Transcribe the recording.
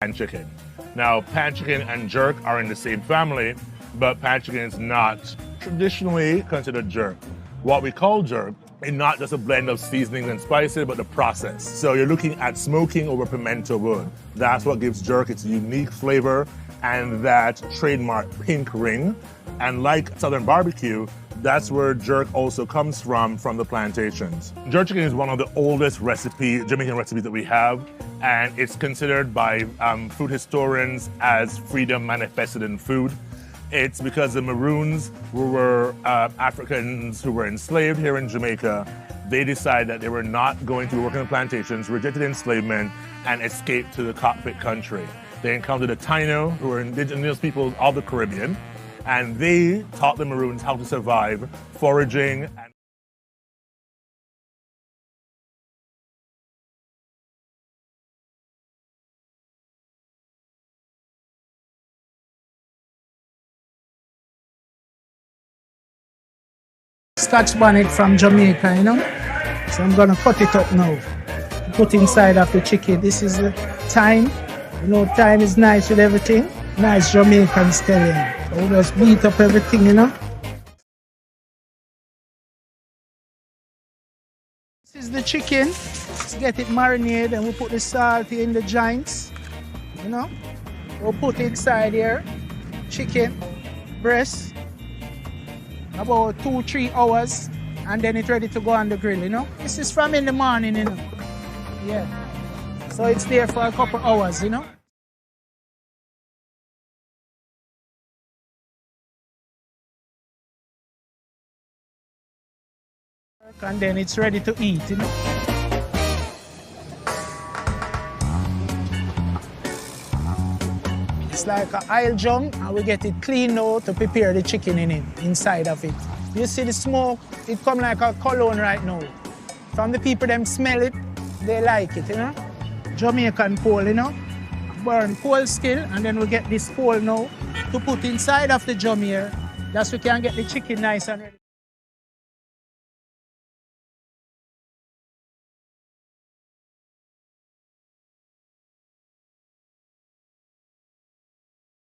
pan chicken. Now, pan chicken and jerk are in the same family, but pan chicken is not traditionally considered jerk. What we call jerk is not just a blend of seasonings and spices, but the process. So you're looking at smoking over pimento wood. That's what gives jerk its unique flavor and that trademark pink ring. And like Southern barbecue, that's where jerk also comes from the plantations. Jerk chicken is one of the oldest Jamaican recipes that we have, and it's considered by food historians as freedom manifested in food. It's because the Maroons, who were Africans who were enslaved here in Jamaica, they decided that they were not going to work in the plantations, rejected enslavement, and escaped to the cockpit country. They encountered the Taino, who were indigenous people of the Caribbean, and they taught the Maroons how to survive foraging. Scotch bonnet from Jamaica, you know. So I'm gonna cut it up now. Put inside of the chicken. This is the thyme. You know, thyme is nice with everything. Nice Jamaican scallion. So we just beat up everything, you know. This is the chicken. Let's get it marinated and we put the salt in the joints. You know. We'll put it inside here. Chicken, breast. About 2-3 hours, and then it's ready to go on the grill, you know. This is from in the morning, you know. Yeah. So it's there for a couple hours, you know. And then it's ready to eat, you know. It's like an oil drum, and we get it clean now to prepare the chicken in it, inside of it. You see the smoke, it come like a cologne right now. From the people them smell it, they like it, you know. Jamaican coal, you know. Burn coal still, and then we get this coal now to put inside of the drum here. That's we can get the chicken nice and ready.